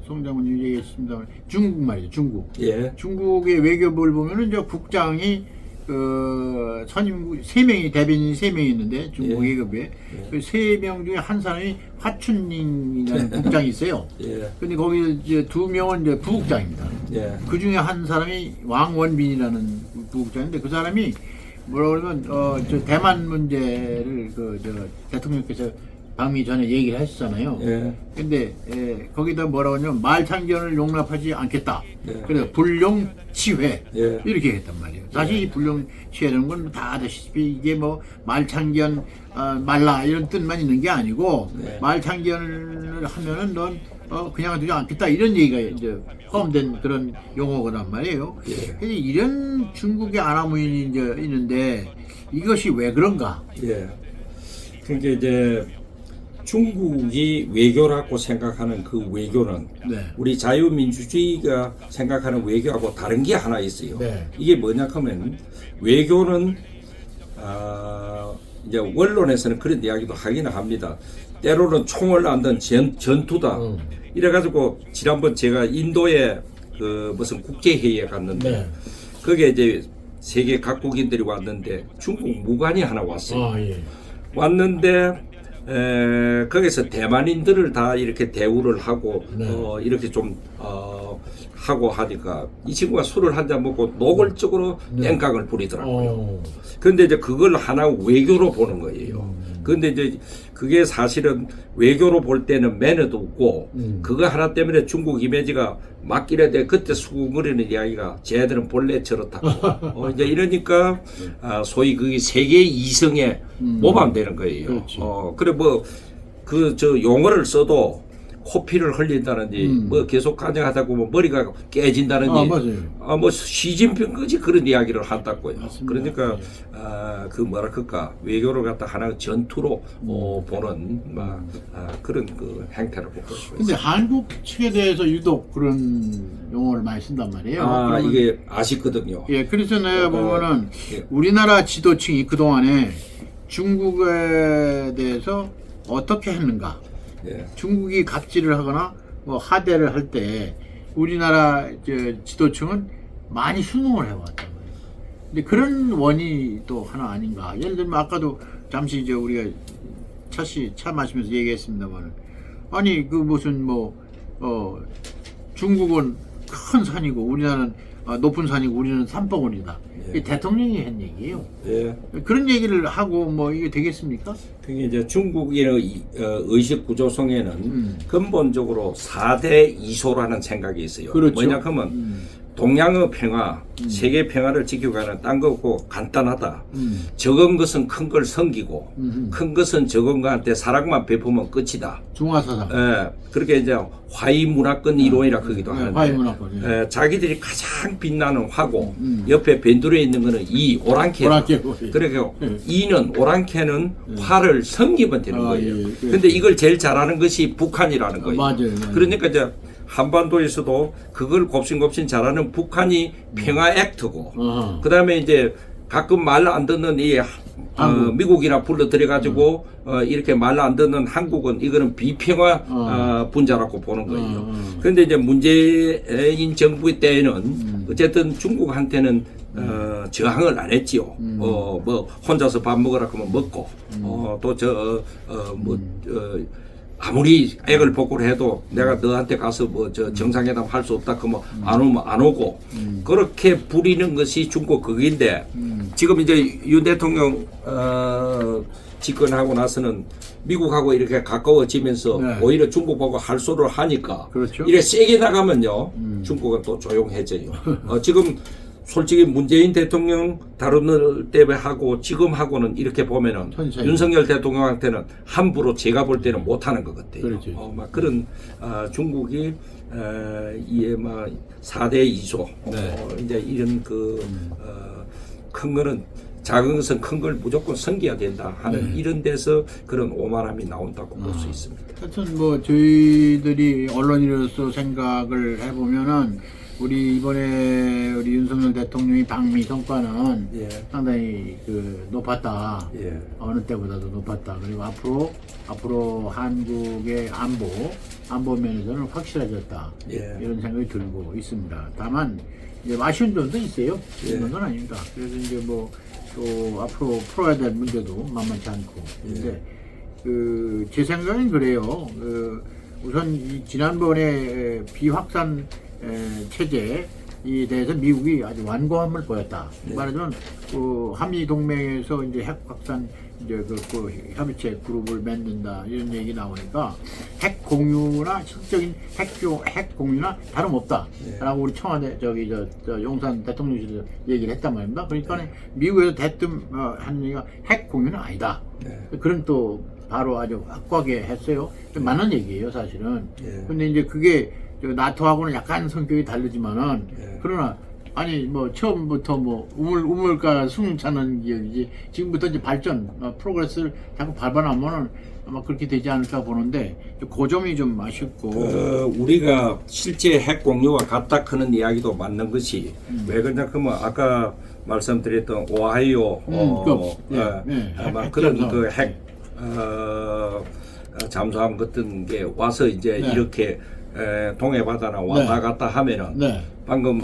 송 장군님 얘기했습니다. 중국 말이죠, 중국. 예. 중국의 외교부를 보면은 저 국장이 선임 3명이 대변인 3명이 있는데 중국 예. 외교부에 그 3명 중에 한 사람이 화춘닝이라는 국장이 있어요. 예. 근데 거기 이제 2명은 이제 부국장입니다. 예. 그 중에 한 사람이 왕원빈이라는 부국장인데 그 사람이 뭐라 그러면 저 대만 문제를 대통령께서 방미 전에 얘기를 하셨잖아요. 예. 근데 거기다 뭐라고 하냐면 말창견을 용납하지 않겠다. 예. 그래서 불용치회 예. 이렇게 했단 말이에요. 사실 이 불용치회라는 건 다 아시다시피 이게 뭐 말창견 말라 이런 뜻만 있는 게 아니고 네. 말창견을 하면은 넌 그냥 두지 않겠다 이런 얘기가 이제 포함된 그런 용어거란 말이에요. 예. 근데 이런 중국의 아나무인이 이제 있는데 이것이 왜 그런가? 예. 그러니까 이제 중국이 외교라고 생각하는 그 외교는 네. 우리 자유민주주의가 생각하는 외교하고 다른 게 하나 있어요. 네. 이게 뭐냐 하면 외교는 이제 원론에서는 그런 이야기도 하기는 합니다. 때로는 총을 안 든 전투다. 이래가지고 지난번 제가 인도에 그 무슨 국제회의에 갔는데 네. 거기에 이제 세계 각국인들이 왔는데 중국 무관이 하나 왔어요. 예. 왔는데 거기서 대만인들을 다 이렇게 대우를 하고 네. 이렇게 좀 하고 하니까 이 친구가 술을 한 잔 먹고 노골적으로 땡깡을 부리더라고요. 그런데 이제 그걸 하나 외교로 보는 거예요. 그런데 이제 그게 사실은 외교로 볼 때는 매너도 없고 그거 하나 때문에 중국 이미지가 막길에 대 그때 수군거리는 이야기가 쟤들은 본래 저렇다고 이제 이러니까 소위 그게 세계 이성에 모방되는 거예요. 그렇지. 그래 뭐 그 저 용어를 써도 코피를 흘린다든지 뭐 계속 간증하다 보면 머리가 깨진다든지 맞아요. 뭐 시진핑까지 그런 이야기를 한다고요. 맞습니다. 그러니까 그 뭐라 그럴까 외교를 갖다 하나의 전투로 보는 그런 그 행태를 보고 있어요. 근데 한국 측에 대해서 유독 그런 용어를 많이 쓴단 말이에요. 그러면, 이게 아쉽거든요. 예, 그래서 내가 보면은 예. 우리나라 지도층이 그동안에 중국에 대해서 어떻게 했는가? 예. 중국이 갑질을 하거나 뭐 하대를 할 때 우리나라 지도층은 많이 순응을 해왔단 말이에요. 근데 그런 원인이 또 하나 아닌가? 예를 들면 아까도 잠시 이제 우리가 차 마시면서 얘기했습니다만, 아니 그 무슨 중국은 큰 산이고 우리나라는 높은 산이고 우리는 산봉우리다. 예. 이게 대통령이 한 얘기예요. 예. 그런 얘기를 하고 뭐 이게 되겠습니까? 그게 이제 중국의 의식 구조성에는 근본적으로 4대 이소라는 생각이 있어요. 그렇죠. 뭐냐 하면 동양의 평화, 세계 평화를 지켜가는 딴 거고 간단하다. 적은 것은 큰 걸 섬기고 큰 것은 적은 것한테 사랑만 베푸면 끝이다. 중화사상. 그렇게 이제 화이문화권 이론이라 그러기도 하는데 화이문화권. 자기들이 가장 빛나는 화고 옆에 밴드에 있는 거는 이 오랑캐다. 그러니까 이는 오랑캐는 화를 섬기면 되는 거예요. 예. 근데 이걸 제일 잘하는 것이 북한이라는 거예요. 맞아요. 그러니까 이제 한반도에서도 그걸 곱신곱신 잘하는 북한이 평화 액트고 그 다음에 이제 가끔 말 안 듣는 이 미국이나 불러들여 가지고 이렇게 말 안 듣는 한국은 이거는 비평화 분자라고 보는 거예요. 그런데 이제 문재인 정부 때에는 어쨌든 중국한테는 저항을 안 했지요. 뭐 혼자서 밥 먹으라 그러면 먹고 또 아무리 액을 복구를 해도 내가 너한테 가서 뭐 정상회담 할 수 없다 그러면 안 오면 안 오고 그렇게 부리는 것이 중국 극인데 지금 이제 윤 대통령 집권하고 나서는 미국하고 이렇게 가까워지면서 네. 오히려 중국하고 할소를 하니까 그렇죠. 이래 세게 나가면요 중국은 또 조용해져요. 지금 솔직히 문재인 대통령 다루는 때하고 지금하고는 이렇게 보면은 윤석열 대통령한테는 함부로 제가 볼 때는 못하는 것 같아요. 그렇죠. 막 그런 중국이 이에 막 4대 2소 이제 이런 큰 거는 작은 것은 큰 걸 무조건 섬겨야 된다 하는 이런 데서 그런 오만함이 나온다고 볼 수 있습니다. 하여튼 뭐 저희들이 언론인으로서 생각을 해보면은 우리 이번에 우리 윤석열 대통령의 방미 성과는 예. 상당히 높았다. 예. 어느 때보다도 높았다. 그리고 앞으로 한국의 안보 면에서는 확실해졌다. 예. 이런 생각이 들고 있습니다. 다만 이제 아쉬운 점도 있어요. 예. 이런 건 아닙니다. 그래서 이제 뭐 또 앞으로 풀어야 될 문제도 만만치 않고. 근데 제 생각은 그래요. 우선 이 지난번에 비확산 체제에 대해서 미국이 아주 완고함을 보였다. 네. 말하자면 한미 동맹에서 이제 핵 확산 이제 그 협의체 그룹을 만든다 이런 얘기 나오니까 핵 공유나 실적인 핵 공유나 다름없다라고 우리 청와대 저 용산 대통령실에서 얘기를 했단 말입니다. 그러니까 미국에서 대뜸 하는 얘기가 핵 공유는 아니다. 그런 또 바로 아주 확고하게 했어요. 맞는 얘기예요, 사실은. 근데 이제 그게 나토하고는 약간 성격이 다르지만은 그러나 아니 뭐 처음부터 뭐 우물가 숨차는 기억이지 지금부터 이제 발전 프로그레스를 자꾸 밟아나면은 아마 그렇게 되지 않을까 보는데 그 점이 좀 아쉽고 우리가 실제 핵 공유와 같다 크는 이야기도 맞는 것이 왜 그러냐 그러면 아까 말씀드렸던 오하이오 아마 그런 그 핵 잠수함 같은 게 와서 이제 이렇게 동해 바다나 왔다 갔다 하면은 방금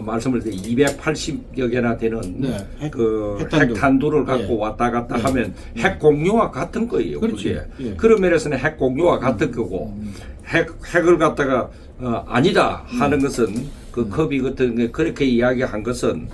말씀을 드린 280여 개나 되는 핵탄두를 갖고 왔다 갔다 하면 핵 공유와 같은 거예요. 그게 그런 면에서는 핵 공유와 같은 거고 핵을 갖다가 아니다 하는 것은 그 커비 같은 게 그렇게 이야기한 것은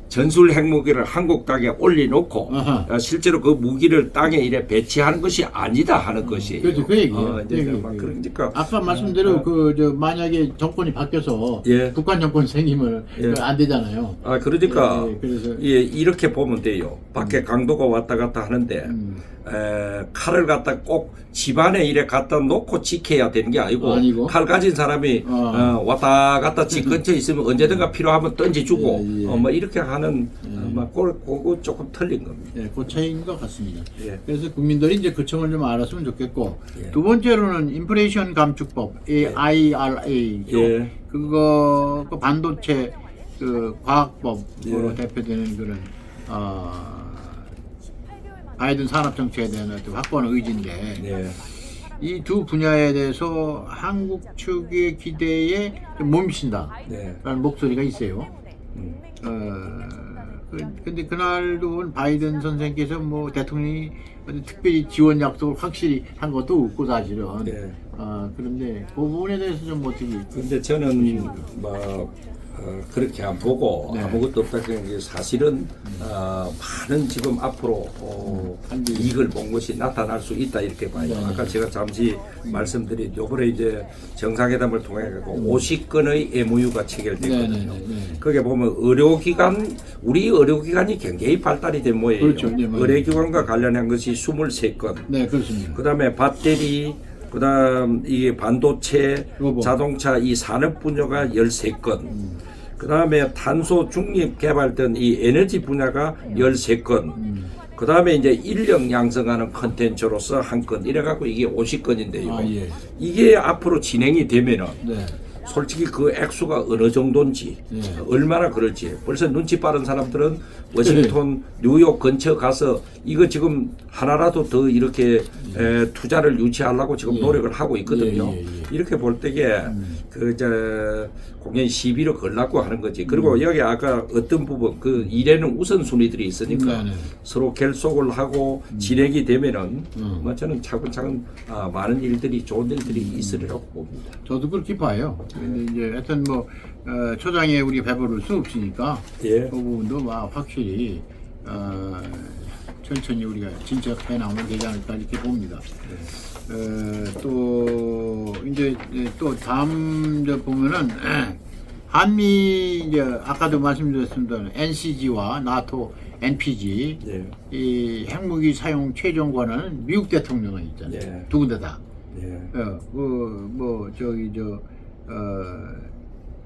전술 핵무기를 한국 땅에 올려놓고 실제로 그 무기를 땅에 이래 배치하는 것이 아니다 하는 것이에요. 그렇죠, 그 얘기예요. 그러니까 아까 말씀대로 만약에 정권이 바뀌어서 북한 정권 생기면 안 되잖아요. 그러니까 그래서 이렇게 보면 돼요. 밖에 강도가 왔다 갔다 하는데 칼을 갖다 꼭 집안에 이래 갖다 놓고 지켜야 되는 게 아니고 칼 가진 사람이 왔다 갔다 집 근처에 있으면 언제든가 필요하면 던져주고 뭐 이렇게 하는 그거 조금 틀린 겁니다. 그 차이인 것 같습니다. 그래서 국민들이 이제 그 점을 좀 알았으면 좋겠고 두 번째로는 인플레이션 감축법 IRA 그거 그 반도체 그 과학법으로 대표되는 그런 바이든 산업정책에 대한 어떤 확고한 의지인데 이 두 분야에 대해서 한국 측의 기대에 좀 몸신다라는 목소리가 있어요. 근데 그날도 바이든 선생께서 뭐 대통령이 특별히 지원 약속을 확실히 한 것도 없고 사실은. 그런데 그 부분에 대해서 좀 어떻게. 근데 저는 뭐 그렇게 안 보고 아무것도 없다 그런 게 사실은 많은 지금 앞으로 이익을 본 것이 나타날 수 있다 이렇게 봐요. 아까 제가 잠시 말씀드린 요번에 이제 정상회담을 통해 갖고 50건의 MOU가 체결됐거든요. 거기에 보면 우리 의료기관이 굉장히 발달이 된 모양이에요. 그렇죠. 의료기관과 관련한 것이 23건. 네, 그렇습니다. 그다음에 배터리 그다음 이게 반도체, 로봇. 자동차 이 산업 분야가 13건. 그다음에 탄소 중립 개발된 이 에너지 분야가 13건. 그다음에 이제 인력 양성하는 컨텐츠로서 한 건. 이래 갖고 이게 50건인데요. 이게 앞으로 진행이 되면은 솔직히 그 액수가 어느 정도인지 얼마나 그럴지 벌써 눈치 빠른 사람들은 워싱턴, 뉴욕 근처 가서 이거 지금 하나라도 더 이렇게 투자를 유치하려고 지금 노력을 하고 있거든요. 이렇게 볼 때에 공연 시비로 걸라고 하는 거지. 그리고 여기 아까 어떤 부분 그 일에는 우선순위들이 있으니까 서로 결속을 하고 진행이 되면은 뭐 저는 차근차근 많은 일들이 좋은 일들이 있으리라고 봅니다. 저도 그렇게 봐요. 근데 이제 하여튼 뭐 초장에 우리가 배부를 수 없으니까 그 부분도 확실히 천천히 우리가 진척해 나오면 되지 않을까 이렇게 봅니다. 또 이제 또 다음 보면은 한미 이제 아까도 말씀드렸습니다. NCG와 나토 NPG 이 핵무기 사용 최종 권한은 미국 대통령이 있잖아요. 두 군데 다.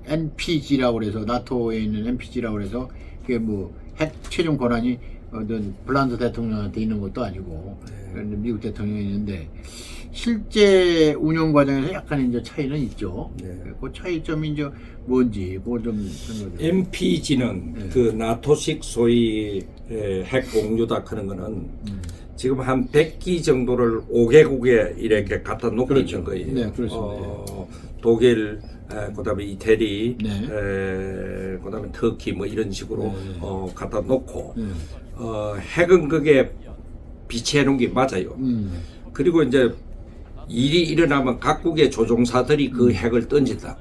NPG라고 그래서 나토에 있는 NPG라고 그래서 그게 뭐 핵 최종 권한이 어떤 블란드 대통령한테 있는 것도 아니고 네. 미국 대통령이 있는데 실제 운영 과정에서 약간 이제 차이는 있죠. 네. 그 차이점이 이제 뭔지 그걸 좀 MPG는 네. 그 나토식 소위 핵 공유다 그런 거는 지금 한 100기 정도를 5개국에 이렇게 갖다 놓고 그렇죠. 있는 거예요. 네, 그렇습니다. 독일, 그다음에 이태리, 네. 그다음에 터키 뭐 이런 식으로 네. 갖다 놓고 네. 핵은 그게 비치해 놓은 게 맞아요. 그리고 이제 일이 일어나면 각국의 조종사들이 그 핵을 던진다.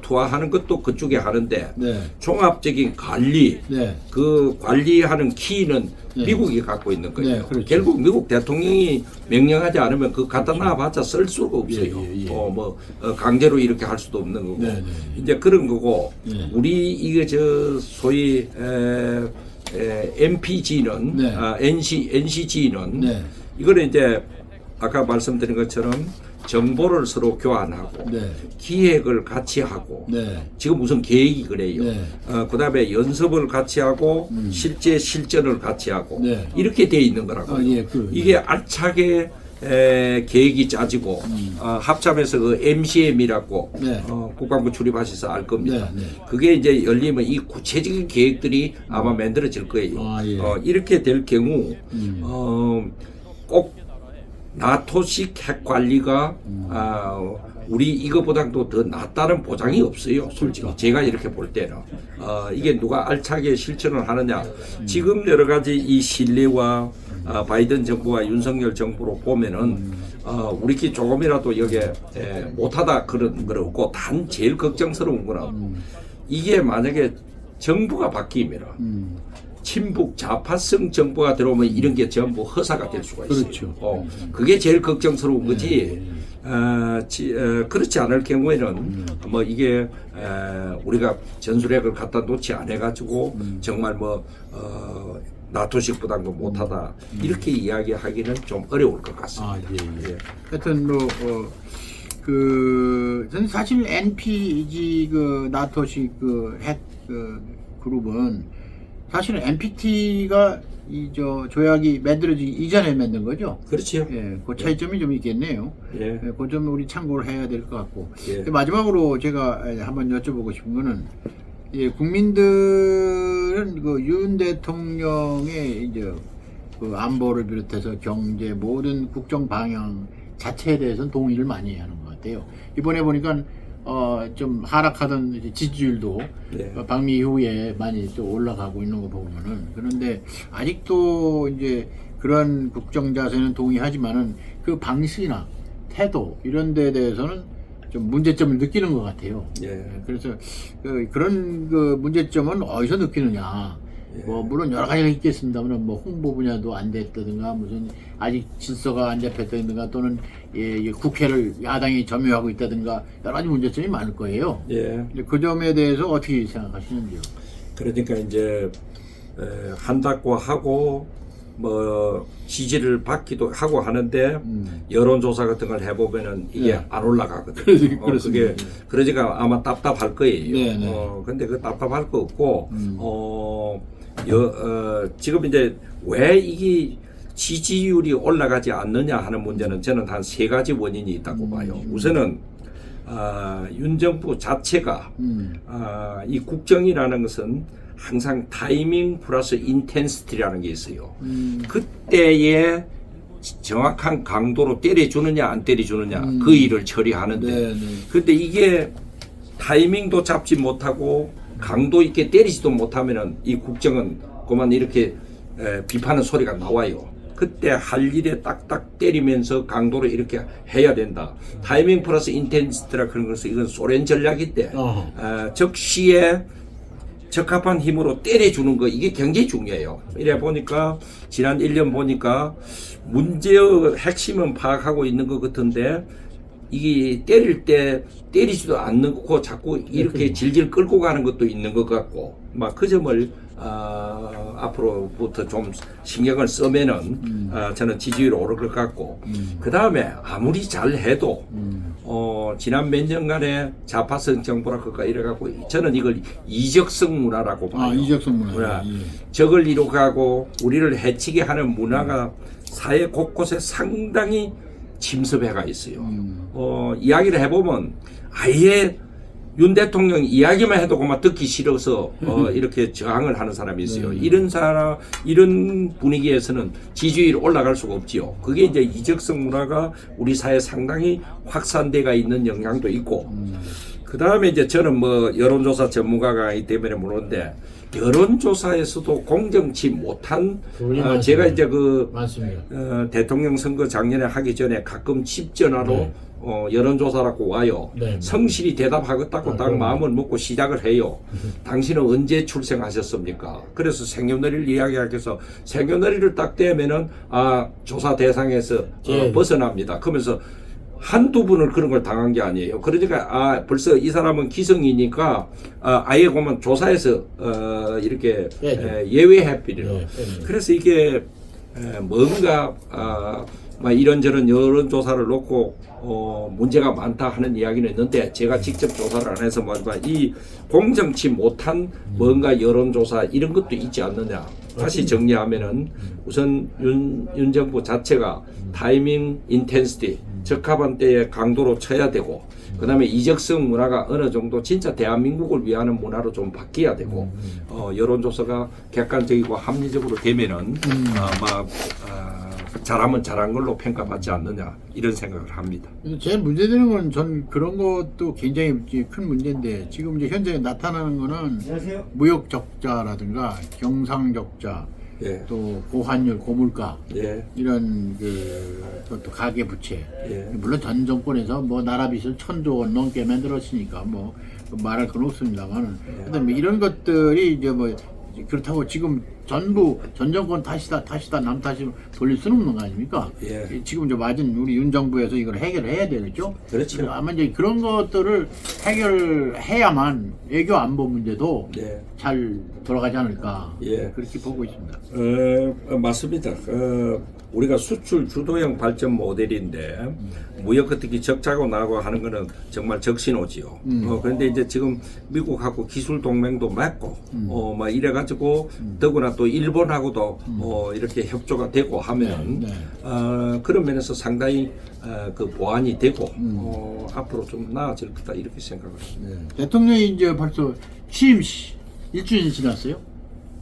투하하는 것도 그쪽에 하는데 네. 종합적인 관리, 네. 그 관리하는 키는 네. 미국이 갖고 있는 거예요. 네, 그렇죠. 결국 미국 대통령이 명령하지 않으면 그 갖다 놔봤자 쓸 수가 없어요. 예. 강제로 이렇게 할 수도 없는 거고. 네. 이제 그런 거고 네. 우리 이게 저 소위 MPG는 네. NCG는 네. 이거는 이제 아까 말씀드린 것처럼 정보를 서로 교환하고 네. 기획을 같이 하고 네. 지금 무슨 계획이 그래요. 네. 그다음에 연습을 같이 하고 실제 실전을 같이 하고 네. 이렇게 돼 있는 거라고요. 예, 이게 알차게 계획이 짜지고 합참에서 그 MCM이라고 네. 국방부 출입하셔서 알 겁니다. 네. 그게 이제 열리면 이 구체적인 계획들이 아마 만들어질 거예요. 예. 이렇게 될 경우 꼭 나토식 핵 관리가 우리 이거보다도 더 낫다는 보장이 없어요. 솔직히 제가 이렇게 볼 때는 이게 누가 알차게 실천을 하느냐. 지금 여러 가지 이 신뢰와 바이든 정부와 윤석열 정부로 보면은 우리끼리 조금이라도 여기에 못하다 그런 건 없고 단 제일 걱정스러운 거는 이게 만약에 정부가 바뀌면 친북 좌파성 정부가 들어오면 이런 게 전부 허사가 될 수가 있어요. 그렇죠. 그게 제일 걱정스러운 거지. 그렇지 않을 경우에는 뭐 이게 우리가 전술핵을 갖다 놓지 않아 가지고 정말 뭐 나토식보다도 못하다 이렇게 이야기하기는 좀 어려울 것 같습니다. 예. 하여튼 저는 사실 NPG 그 나토식 그 핵 그룹은 사실은 NPT가 조약이 만들어지기 이전에 만든 거죠. 그렇죠. 예, 그 차이점이 좀 있겠네요. 예. 그 점 우리 참고를 해야 될 것 같고. 예. 마지막으로 제가 한번 여쭤보고 싶은 거는, 국민들은 그 윤 대통령의 이제 그 안보를 비롯해서 경제 모든 국정 방향 자체에 대해서는 동의를 많이 하는 것 같아요. 이번에 보니까 좀 하락하던 이제 지지율도 네. 방미 이후에 많이 또 올라가고 있는 거 보면은, 그런데 아직도 이제 그런 국정 자세는 동의하지만은 그 방식이나 태도 이런 데에 대해서는 좀 문제점을 느끼는 것 같아요. 예. 그래서 그런 그 문제점은 어디서 느끼느냐? 예. 뭐 물론 여러 가지가 있겠습니다만 뭐 홍보 분야도 안 됐다든가 무슨 아직 질서가 안 잡혔다든가 또는 국회를 야당이 점유하고 있다든가 여러 가지 문제점이 많을 거예요. 예. 그 점에 대해서 어떻게 생각하시는지요? 그러니까 이제 한다고 하고 뭐 지지를 받기도 하고 하는데 여론조사 같은 걸 해보면은 이게 네. 안 올라가거든요. 그렇습니다. 그게 그러지가 아마 답답할 거예요. 네. 근데 그 답답할 거 없고 지금 이제 왜 이게 지지율이 올라가지 않느냐 하는 문제는 저는 한 세 가지 원인이 있다고 봐요. 우선은 윤 정부 자체가 이 국정이라는 것은 항상 타이밍 플러스 인텐시티라는 게 있어요. 그때에 정확한 강도로 때려주느냐 안 때려주느냐 그 일을 처리하는데 근데 이게 타이밍도 잡지 못하고 강도 있게 때리지도 못하면은 이 국정은 그만 이렇게 비판의 소리가 나와요. 그때 할 일에 딱딱 때리면서 강도를 이렇게 해야 된다. 타이밍 플러스 인텐시티라 그런 것은 이건 소련 전략인데 적시에 적합한 힘으로 때려주는 거 이게 굉장히 중요해요. 이래 보니까 지난 1년 보니까 문제의 핵심은 파악하고 있는 것 같은데 이게 때릴 때 때리지도 않는 거 자꾸 이렇게 질질 끌고 가는 것도 있는 것 같고 막 그 점을 앞으로부터 좀 신경을 쓰면은 저는 지지율이 오를 것 같고 그 다음에 아무리 잘해도 지난 몇 년간의 좌파성 정부라 그까 이래갖고 저는 이걸 이적성 문화라고 봐요. 이적성 문화. 예. 적을 이룩하고 우리를 해치게 하는 문화가 사회 곳곳에 상당히 침습해가 있어요. 이야기를 해보면 아예 윤 대통령 이야기만 해도 그만 듣기 싫어서 이렇게 저항을 하는 사람이 있어요. 이런 분위기에서는 지지율이 올라갈 수가 없지요. 그게 이제 이적성 문화가 우리 사회에 상당히 확산돼가 있는 영향도 있고, 그 다음에 이제 저는 뭐 여론조사 전문가가 아니기 때문에 모르는데 여론조사에서도 공정치 못한 제가 이제 맞습니다. 대통령 선거 작년에 하기 전에 가끔 집 전화로 여론조사라고 와요. 성실히 대답하겠다고 딱 마음을 먹고 시작을 해요. 당신은 언제 출생하셨습니까? 그래서 생년월일 이야기하기 위해서 생년월일을 딱 떼면은 조사 대상에서 벗어납니다. 그러면서 한두 분을 그런 걸 당한 게 아니에요. 그러니까 벌써 이 사람은 기성이니까 아예 보면 조사에서 이렇게 예외해버려요. 그래서 이게 뭔가 막 이런저런 여론조사를 놓고 문제가 많다 하는 이야기는 있는데 제가 직접 조사를 안 해서 이 공정치 못한 뭔가 여론조사 이런 것도 있지 않느냐. 다시 정리하면은 우선 윤 정부 자체가 타이밍 인텐시티 적합한 때에 강도로 쳐야 되고 그 다음에 이적성 문화가 어느 정도 진짜 대한민국을 위하는 문화로 좀 바뀌어야 되고 여론조사가 객관적이고 합리적으로 되면은 잘하면 잘한 걸로 평가받지 않느냐 이런 생각을 합니다. 제일 문제되는 건 전 그런 것도 굉장히 큰 문제인데 지금 이제 현재 나타나는 거는 무역 적자라든가 경상 적자 또 고환율 고물가 이런 또 가계 부채 물론 전 정권에서 뭐 나라 빚을 1,000조 원 넘게 만들었으니까 뭐 말할 건 없습니다만 그다음에 이런 것들이 이제 뭐 그렇다고 지금 전부 전 정권 탓이다 남 탓으로 돌릴 수는 없는 거 아닙니까? 지금 이제 맞은 우리 윤 정부에서 이걸 해결해야 되겠죠. 그렇죠. 아마 이제 그런 것들을 해결해야만 외교 안보 문제도 잘 돌아가지 않을까 그렇게 보고 있습니다. 맞습니다. 우리가 수출 주도형 발전 모델인데 무역 특히 적자고 나고 하는 거는 정말 적신호지요. 그런데 이제 지금 미국하고 기술 동맹도 맺고 막 이래가지고 더구나 또 일본하고도 이렇게 협조가 되고 하면 그런 면에서 상당히 그 보완이 되고 앞으로 좀 나아질 거다 이렇게 생각을 합니다. 대통령이 이제 벌써 취임 1주년이 지났어요.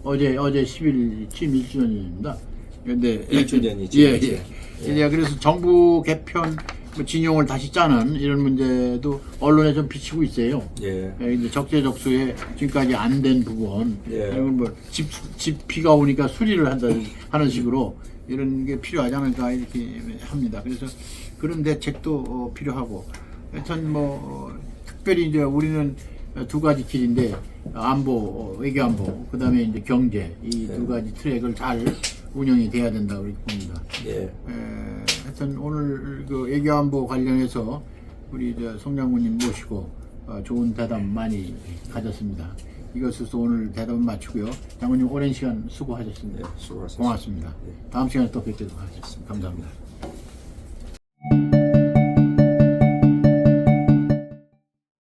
어제 10일 취임 1주년입니다. 근데 1주년이지. 이제 그래서 정부 개편 진용을 다시 짜는 이런 문제도 언론에 좀 비치고 있어요. 이제 적재적소에 지금까지 안 된 부분, 뭐 집 비가 오니까 수리를 하는 식으로 이런 게 필요하지 않을까 이렇게 합니다. 그래서 그런 대책도 필요하고, 하여튼 뭐 특별히 이제 우리는 두 가지 길인데 안보, 외교 안보, 그다음에 이제 경제 이 두 가지 트랙을 잘 운영이 돼야 된다고 이렇게 봅니다. 하여튼 오늘 그 외교 안보 관련해서 우리 송 장군님 모시고 좋은 대담 많이 가졌습니다. 이것으로서 오늘 대담 마치고요. 장군님 오랜 시간 수고하셨습니다. 수고하셨습니다. 고맙습니다. 다음 시간에 또 뵙도록 하겠습니다. 감사합니다.